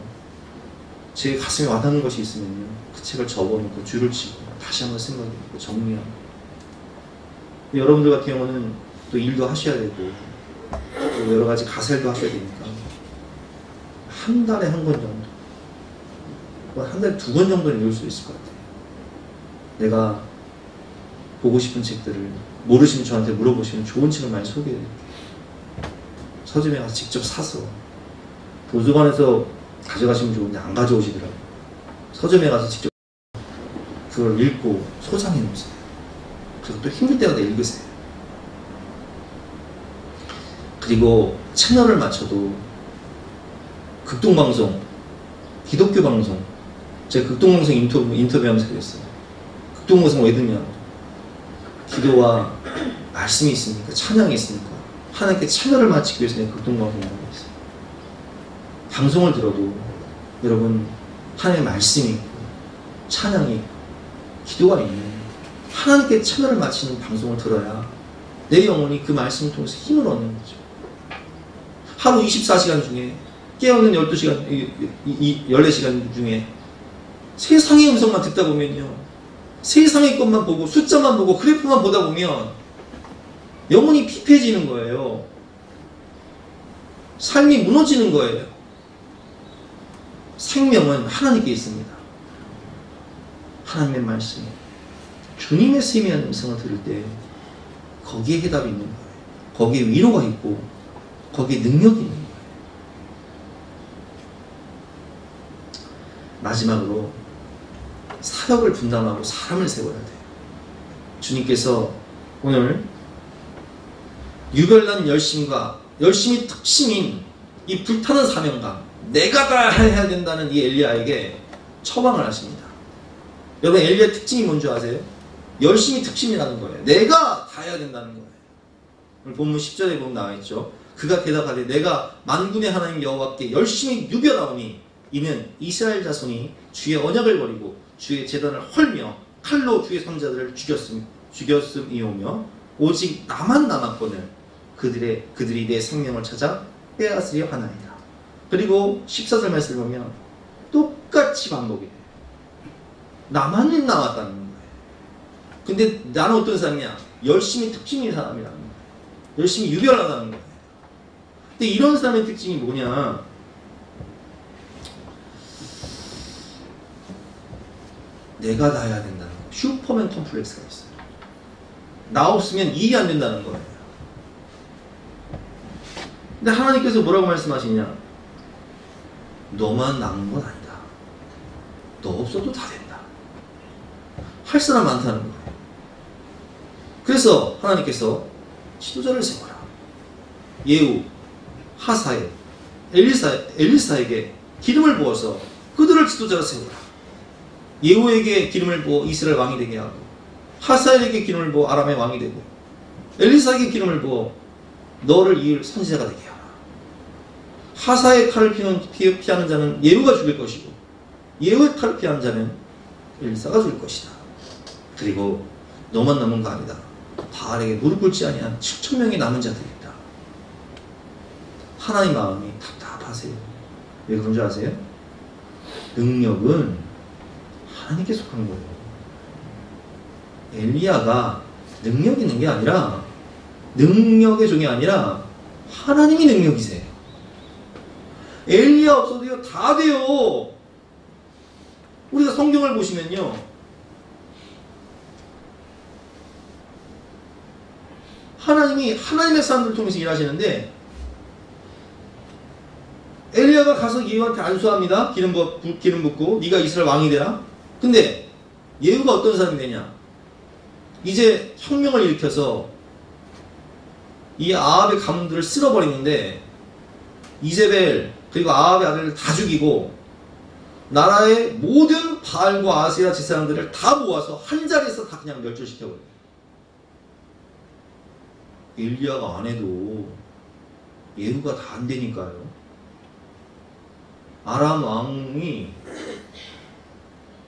제 가슴에 와닿는 것이 있으면요, 그 책을 접어놓고 줄을 치고 다시 한번 생각해보고 정리하고. 여러분들 같은 경우는 또 일도 하셔야 되고 또 여러 가지 가설도 하셔야 되니까 한 달에 한 권 정도, 한 달에 2권 정도는 읽을 수 있을 것 같아요. 내가 보고 싶은 책들을 모르시면 저한테 물어보시면 좋은 책을 많이 소개해드릴게요. 서점에 가서 직접 사서, 도서관에서 가져가시면 좋은데 안 가져오시더라고요. 서점에 가서 직접 그걸 읽고 소장해 놓으세요. 그리고 또 힘들 때마다 읽으세요. 그리고 채널을 맞춰도 극동방송, 기독교 방송, 제가 극동방송 인터뷰하면서 그랬어요. 극동방송 왜 듣냐? 기도와 말씀이 있으니까, 찬양이 있으니까 하나님께 채널을 맞추기 위해서 내가 극동방송을 하고 있어요. 방송을 들어도 여러분 하나님의 말씀이 있고 찬양이 있고 기도가 있는 하나님께 체면을 바치는 방송을 들어야 내 영혼이 그 말씀을 통해서 힘을 얻는 거죠. 하루 24시간 중에 깨어있는 12시간, 14시간 중에 세상의 음성만 듣다 보면요, 세상의 것만 보고 숫자만 보고 그래프만 보다 보면 영혼이 피폐해지는 거예요. 삶이 무너지는 거예요. 생명은 하나님께 있습니다. 하나님의 말씀, 주님의 세미한 음성을 들을 때 거기에 해답이 있는 거예요. 거기에 위로가 있고 거기에 능력이 있는 거예요. 마지막으로 사역을 분담하고 사람을 세워야 돼요. 주님께서 오늘 유별난 열심과 열심이 특심인 이 불타는 사명감, 내가 다 해야 된다는 이 엘리야에게 처방을 하십니다. 여러분, 엘리야의 특징이 뭔지 아세요? 열심이 특심이라는 거예요. 내가 다 해야 된다는 거예요. 오늘 본문 10절에 보면 나와있죠. 그가 대답하되 내가 만군의 하나님 여호와께 열심히 누벼나오니 이는 이스라엘 자손이 주의 언약을 버리고 주의 제단을 헐며 칼로 주의 선자들을 죽였음이오며 오직 나만 남았거늘 그들이 내 생명을 찾아 빼앗으려 하나이다. 그리고 14절 말씀을 보면 똑같이 반복이에요. 나만 남았다는 거예요. 근데 나는 어떤 사람이야? 열심히 특징인 사람이라는 거예요. 열심히 유별하다는 거예요. 근데 이런 사람의 특징이 뭐냐? 내가 다 해야 된다는 거예요. 슈퍼맨 컴플렉스가 있어요. 나 없으면 일이 안 된다는 거예요. 근데 하나님께서 뭐라고 말씀하시냐? 너만 남은 건 아니다. 너 없어도 다 된다. 할 사람 많다는 거예요. 그래서 하나님께서 지도자를 세워라. 예후, 하사엘, 엘리사에게 기름을 부어서 그들을 지도자로 세워라. 예후에게 기름을 부어 이스라엘 왕이 되게 하고, 하사엘에게 기름을 부어 아람의 왕이 되고, 엘리사에게 기름을 부어 너를 이을 선지자가 되게 하라. 하사의 칼을 피하는 자는 예후가 죽일 것이고, 예후의 칼을 피하는 자는 엘리사가 죽일 것이다. 그리고 너만 남은 거 아니다. 바알에게 무릎 꿇지 아니한 7,000명의 남은 자들이 있다. 하나님 마음이 답답하세요. 왜 그런 줄 아세요? 능력은 하나님께 속한 거예요. 엘리야가 능력 있는 게 아니라, 능력의 종이 아니라 하나님이 능력이세요. 엘리야 없어도요, 다 돼요. 우리가 성경을 보시면요, 하나님이 하나님의 사람들을 통해서 일하시는데, 엘리야가 가서 예후한테 안수합니다. 기름 붓고 네가 이스라엘 왕이 되라. 근데 예후가 어떤 사람이 되냐? 이제 혁명을 일으켜서 이 아합의 가문들을 쓸어버리는데, 이세벨 그리고 아합의 아들을 다 죽이고 나라의 모든 바알과 아세라 제사장들을 다 모아서 한 자리에서 다 그냥 멸절시켜버려요. 엘리야가 안 해도 예후가 다 안 되니까요. 아람 왕이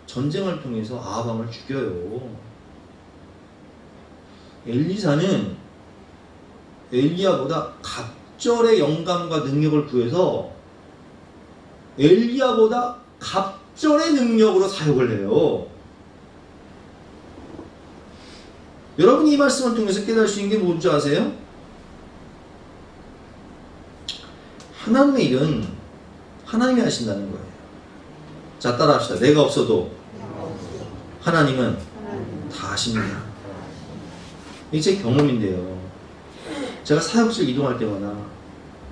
전쟁을 통해서 아합 왕을 죽여요. 엘리사는 엘리야보다 갑절의 영감과 능력을 구해서 엘리야보다 갑절의 능력으로 사역을 해요. 여러분이 이 말씀을 통해서 깨달을 수 있는 게 뭔지 아세요? 하나님의 일은 하나님이 하신다는 거예요. 자, 따라 합시다. 내가 없어도 하나님은 다 하십니다. 이게 제 경험인데요. 제가 사역실 이동할 때마다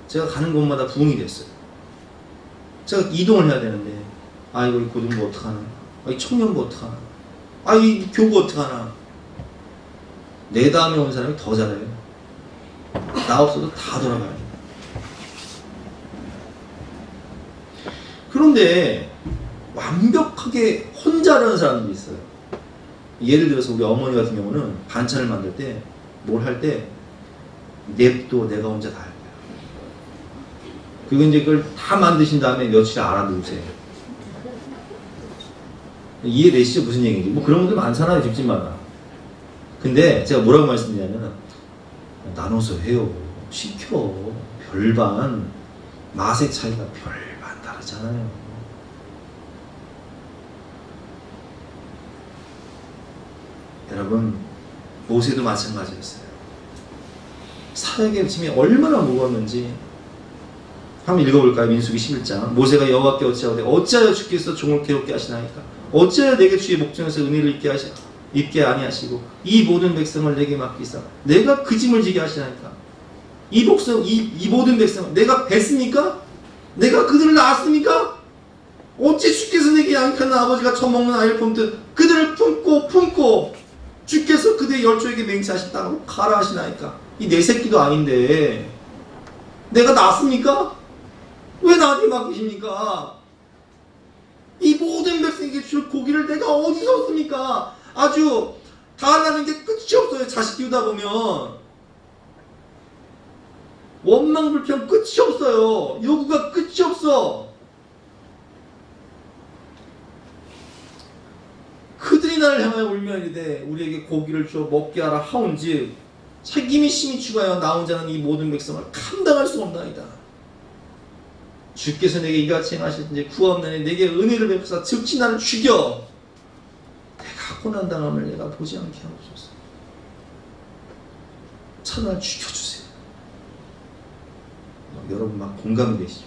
제가 가는 곳마다 부흥이 됐어요. 제가 이동을 해야 되는데, 아, 이거 고등부 어떡하나? 아, 이 청년부 어떡하나? 아, 이 교구 어떡하나? 내 다음에 온 사람이 더 잘해요. 나 없어도 다 돌아가요. 그런데 완벽하게 혼자 하는 사람들이 있어요. 예를 들어서 우리 어머니 같은 경우는 반찬을 만들 때, 뭘 할 때 냅도 내가 혼자 다 할 거야. 그리고 이제 그걸 다 만드신 다음에 며칠 알아두세요. 이해되시죠? 무슨 얘기인지. 뭐 그런 분들 많잖아요, 집집마다. 근데 제가 뭐라고 말씀드리냐면, 나눠서 해요. 시켜. 별반. 맛의 차이가 별반 다르잖아요. 여러분, 모세도 마찬가지였어요. 사역의 짐이 얼마나 무거웠는지 한번 읽어볼까요? 민수기 11장. 모세가 여호와께 어찌하되 어찌하여 주께서 종을 괴롭게 하시나이까? 어찌하여 내게 주의 목전에서 은혜를 입게 아니하시고 이 모든 백성을 내게 맡기사 내가 그 짐을 지게 하시나이까? 이 모든 백성을 내가 뱄습니까? 내가 그들을 낳았습니까? 어찌 주께서 내게 양육하는 아버지가 처먹는 아이를 품듯 그들을 품고 주께서 그들의 열조에게 맹세하셨다고 가라 하시나이까? 이 내 새끼도 아닌데 내가 낳았습니까? 왜 나한테 맡기십니까? 이 모든 백성에게 줄 고기를 내가 어디서 얻습니까? 아주 달라는 게 끝이 없어요. 자식 키우다 보면 원망 불평 끝이 없어요. 요구가 끝이 없어. 그들이 나를 향하여 울며 이르되 우리에게 고기를 주어 먹게 하라 하온즉 책임이 심히 추가하여 나 혼자는 이 모든 백성을 감당할 수 없나이다. 주께서 내게 이같이 행하시든지 구하옵나니 내게 은혜를 베푸사 즉시 나를 죽여 내가 고난당함을 내가 보지 않게 하옵소서. 차라리 죽여주세요. 여러분 막 공감이 되시죠?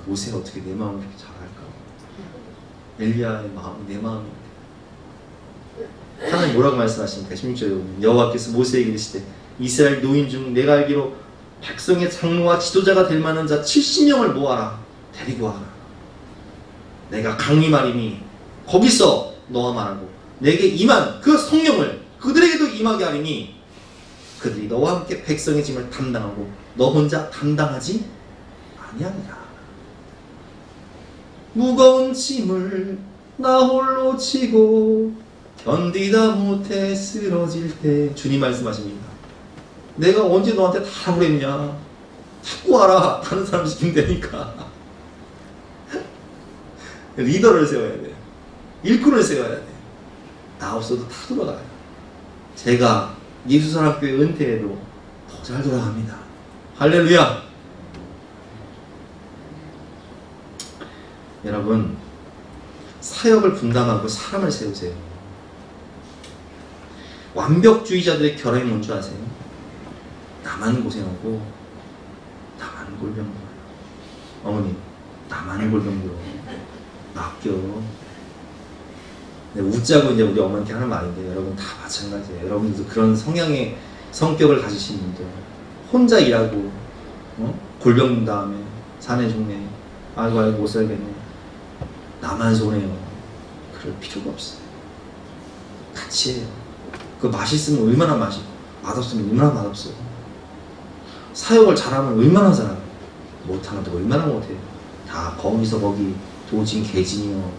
모세가 어떻게 내 마음을 이렇게 잘 알까? 엘리야의 마음이 내 마음인데 하나님 뭐라고 말씀하십니까? 16절에 여호와께서 모세에게 이르시되 이스라엘 노인 중 내가 알기로 백성의 장로와 지도자가 될 만한 자 70명을 모아라. 데리고 와라. 내가 강림하리니 거기서 너와 말하고 내게 임한 그 성령을 그들에게도 임하게 하리니 그들이 너와 함께 백성의 짐을 담당하고 너 혼자 담당하지 아니하리라. 무거운 짐을 나 홀로 지고 견디다 못해 쓰러질 때 주님 말씀하십니다. 내가 언제 너한테 다 그랬냐? 자꾸 와라. 다른 사람 시키면 되니까. 리더를 세워야 돼. 일꾼을 세워야 돼. 나 없어도 다 돌아가요. 제가 예수사랑교회 은퇴해도 더 잘 돌아갑니다. 할렐루야. 여러분, 사역을 분담하고 사람을 세우세요. 완벽주의자들의 결함이 뭔지 아세요? 나만 고생하고 나만 골병 들어요. 어머니, 나만 골병 들어. 맡겨. 웃자고 이제 우리 어머니께 하는 말인데 여러분 다 마찬가지예요. 여러분들도 그런 성향의 성격을 가지신 분들 혼자 일하고 골병 든 다음에 사내 죽네. 아이고 못 살겠네. 나만 손해요. 그럴 필요가 없어요. 같이 해요. 그 맛있으면 얼마나 맛있고 맛없으면 얼마나 맛없어요. 사역을 잘하면 얼마나 잘하고 못하면 또 얼마나 못해요. 다 거기서 거기 도진 개진이요.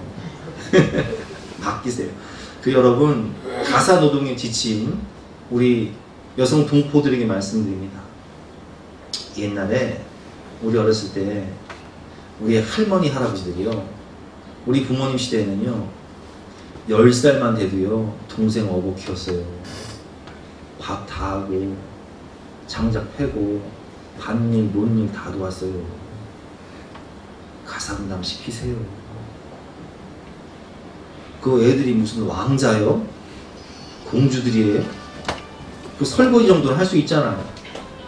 바뀌세요. 그 여러분 가사 노동의 지침 우리 여성 동포들에게 말씀드립니다. 옛날에 우리 어렸을 때 우리 할머니 할아버지들이요 우리 부모님 시대에는요 10살만 돼도요 동생 어버 키웠어요. 밥 다 하고 장작 패고 밭일 논일 다 도왔어요. 가사 분담 시키세요. 그 애들이 무슨 왕자요? 공주들이에요? 그 설거지 정도는 할 수 있잖아요.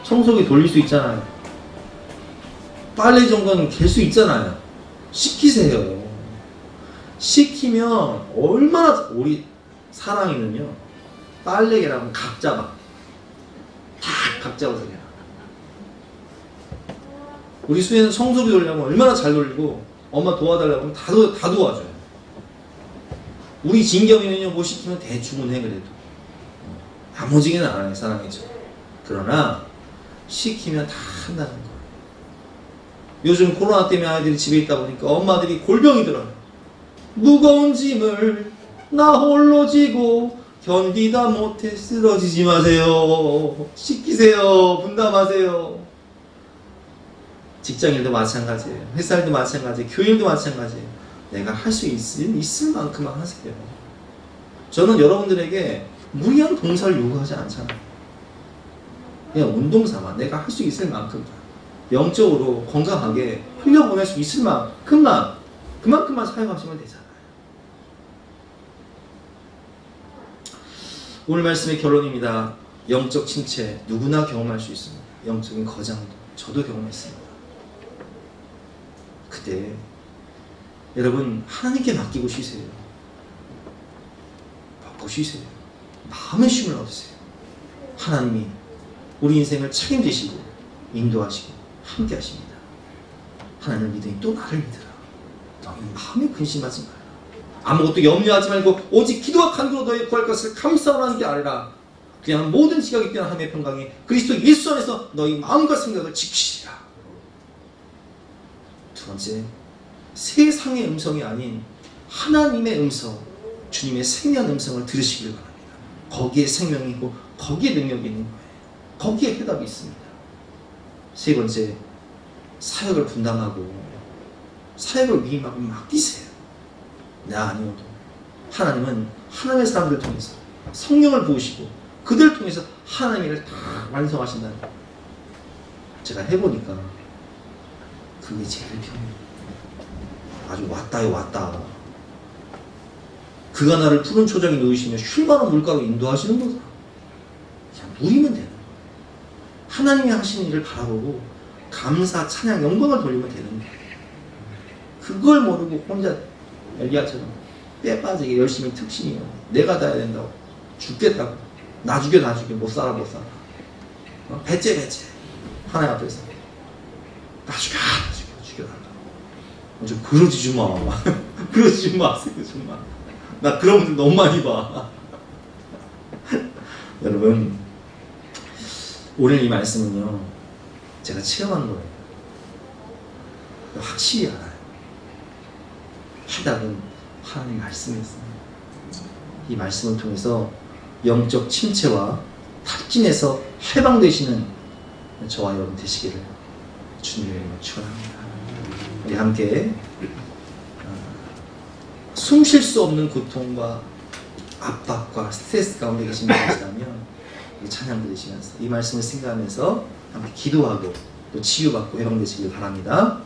청소기 돌릴 수 있잖아요. 빨래 정도는 갤 수 있잖아요. 시키세요. 시키면 얼마나 우리 사랑이는요 빨래 개라면 각 잡아. 각 잡아서 개. 우리 수혜는 청소기 돌리려면 얼마나 잘 돌리고 엄마 도와달라고 하면 다 도와줘요. 우리 진경이는요 뭐 시키면 대충은 해 그래도 야무지게는 안 해요. 사랑이죠. 그러나 시키면 다 한다는 거예요. 요즘 코로나 때문에 아이들이 집에 있다 보니까 엄마들이 골병이 들어요. 무거운 짐을 나 홀로 지고 견디다 못해 쓰러지지 마세요. 시키세요. 분담하세요. 직장일도 마찬가지예요. 회사일도 마찬가지예요. 교일도 마찬가지예요. 내가 할 수 있을 만큼만 하세요. 저는 여러분들에게 무리한 봉사를 요구하지 않잖아요. 그냥 운동삼아 내가 할 수 있을 만큼 영적으로 건강하게 흘려보낼 수 있을 만큼만 그만큼만 사용하시면 되잖아요. 오늘 말씀의 결론입니다. 영적 침체 누구나 경험할 수 있습니다. 영적인 거장도 저도 경험했습니다. 그때 여러분 하나님께 맡기고 쉬세요. 먹고 쉬세요. 마음의 쉼을 얻으세요. 하나님이 우리 인생을 책임지시고 인도하시고 함께 하십니다. 하나님을 믿으니 또 나를 믿으라. 너희 마음에 근심하지 마라. 아무것도 염려하지 말고 오직 기도와 간구로 너희 구할 것을 감사하라 하나님께 아뢰라. 그냥 모든 지각이 뛰어난 하나님의 평강이 그리스도 예수 안에서 너희 마음과 생각을 지키시리라. 두 번째, 세상의 음성이 아닌 하나님의 음성, 주님의 생명 음성을 들으시길 바랍니다. 거기에 생명이 있고 거기에 능력이 있는 거예요. 거기에 해답이 있습니다. 세 번째, 사역을 분담하고 사역을 위임하고 맡기세요. 나 아니어도 하나님은 하나님의 사람들을 통해서 성령을 부으시고 그들을 통해서 하나님의 일을 다 완성하신다는 거예요. 제가 해보니까 그게 제일 편해요. 아주 왔다요 왔다. 그가 나를 푸른 초장에 놓으시며 쉴만한 물가로 인도하시는 거죠. 그냥 누리면 되는 거예요. 하나님이 하시는 일을 바라보고 감사, 찬양, 영광을 돌리면 되는 거예요. 그걸 모르고 혼자 엘리야처럼 빼 빠지게 열심히 특신이요. 내가 다 해야 된다고. 죽겠다고. 나 죽여 못 살아. 배째. 하나님 앞에서. 나 죽여달라고. 좀 그러지 좀 마. 그러지 좀 마세요, 정말. 나 그런 분들 너무 많이 봐. 여러분, 오늘 이 말씀은요, 제가 체험한 거예요. 확실히 알아요. 해답은 하나님 말씀이었습니다. 이 말씀을 통해서 영적 침체와 탈진에서 해방되시는 저와 여러분 되시기를 주님의 이름으로 축원합니다. 우리 함께 숨 쉴 수 없는 고통과 압박과 스트레스 가운데 계신 분이시라면 찬양 들으시면서 이 말씀을 생각하면서 함께 기도하고 또 치유받고 해방되시길 바랍니다.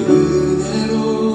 은혜로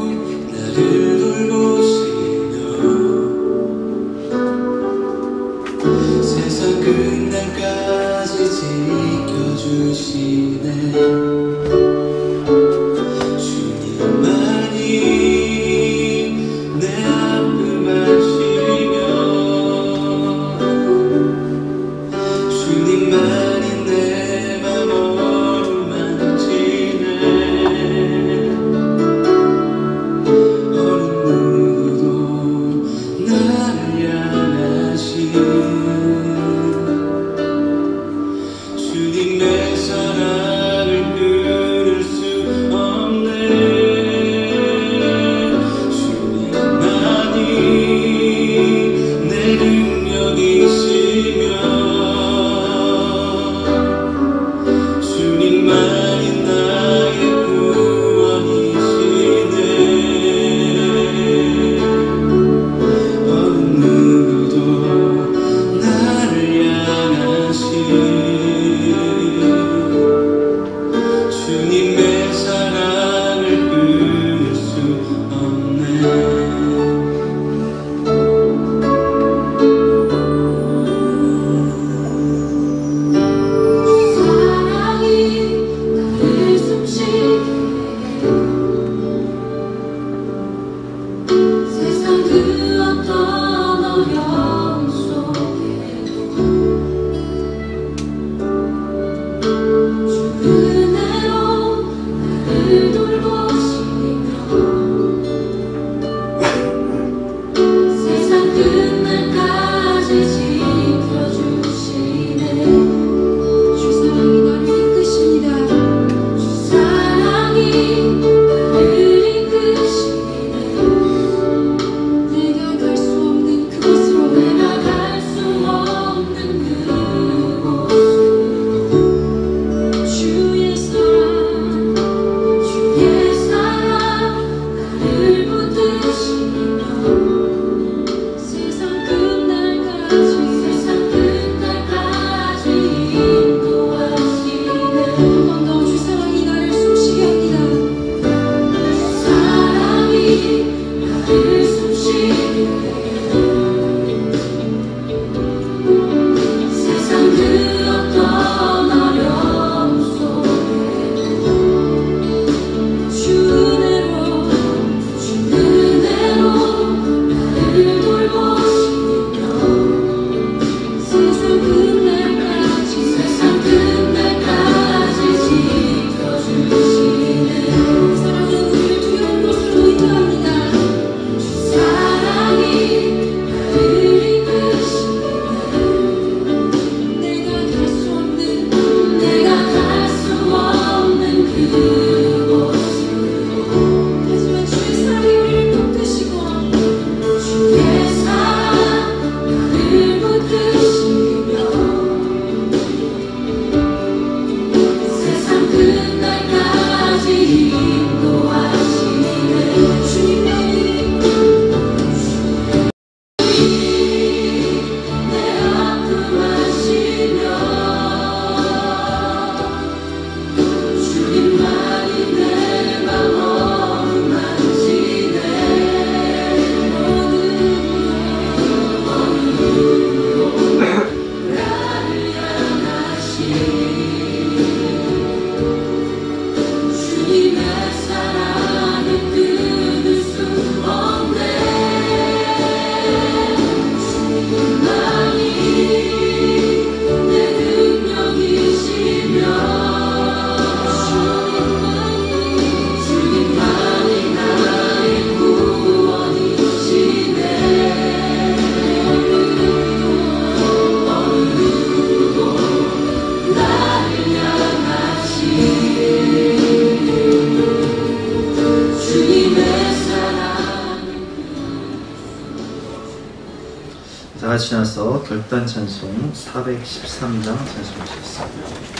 다 같이 나서 결단 찬송 413장 찬송하시겠습니다.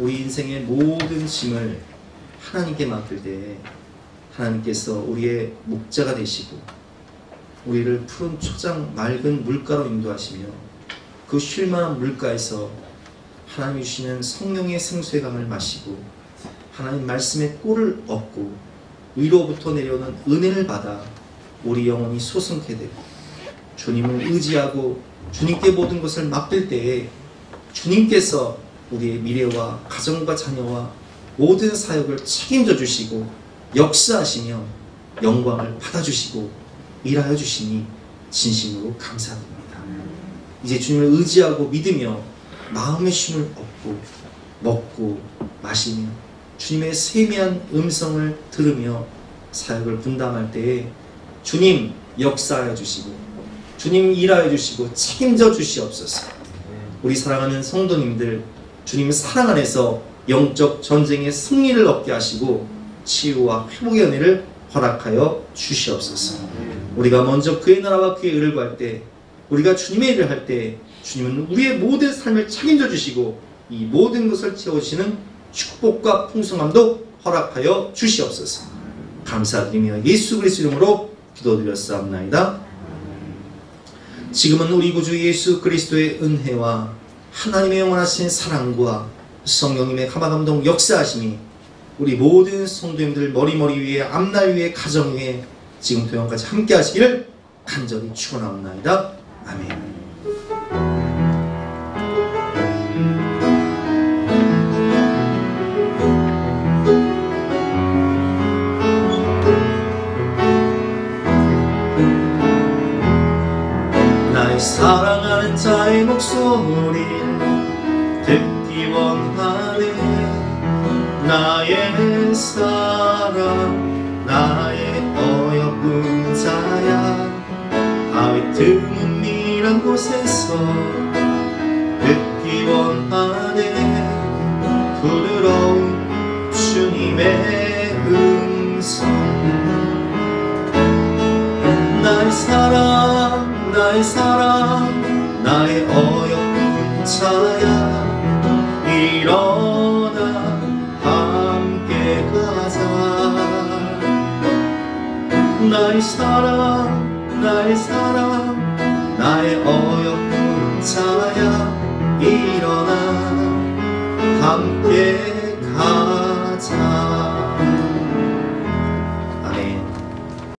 우리 인생의 모든 짐을 하나님께 맡길 때 하나님께서 우리의 목자가 되시고 우리를 푸른 초장 맑은 물가로 인도하시며 그 쉴만한 물가에서 하나님이 주시는 성령의 생수의 강을 마시고 하나님 말씀의 꿀을 얻고 위로부터 내려오는 은혜를 받아 우리 영혼이 소성케 되고 주님을 의지하고 주님께 모든 것을 맡길 때에 주님께서 우리의 미래와 가정과 자녀와 모든 사역을 책임져 주시고 역사하시며 영광을 받아주시고 일하여 주시니 진심으로 감사드립니다. 이제 주님을 의지하고 믿으며 마음의 쉼을 얻고 먹고 마시며 주님의 세미한 음성을 들으며 사역을 분담할 때에 주님 역사하여 주시고 주님 일하여 주시고 책임져 주시옵소서. 우리 사랑하는 성도님들 주님 사랑 안에서 영적 전쟁의 승리를 얻게 하시고 치유와 회복의 은혜를 허락하여 주시옵소서. 우리가 먼저 그의 나라와 그의 의를 구할 때, 우리가 주님의 일을 할 때 주님은 우리의 모든 삶을 책임져 주시고 이 모든 것을 채워주시는 축복과 풍성함도 허락하여 주시옵소서. 감사드리며 예수 그리스도 이름으로 기도드렸사옵나이다. 지금은 우리 구주 예수 그리스도의 은혜와 하나님의 영원하신 사랑과 성령님의 감화감동 역사하심이 우리 모든 성도님들 머리 위에, 앞날 위에, 가정 위에 지금부터 영원까지 함께 하시기를 간절히 축원하옵나이다. 아멘. 나의 사랑하는 자의 목소리를 듣기 원하네. 나의 사랑, 나의 어여쁜 자야, 바위 드문이란 곳에서 듣기 원하네. 부드러운 주님의 음성. 나의 사랑, 나의 사랑, 나의 어여쁜 자야, 일어나 함께 가자. 나의 사랑, 나의 사랑, 나의 어여쁜 자야, 일어나 함께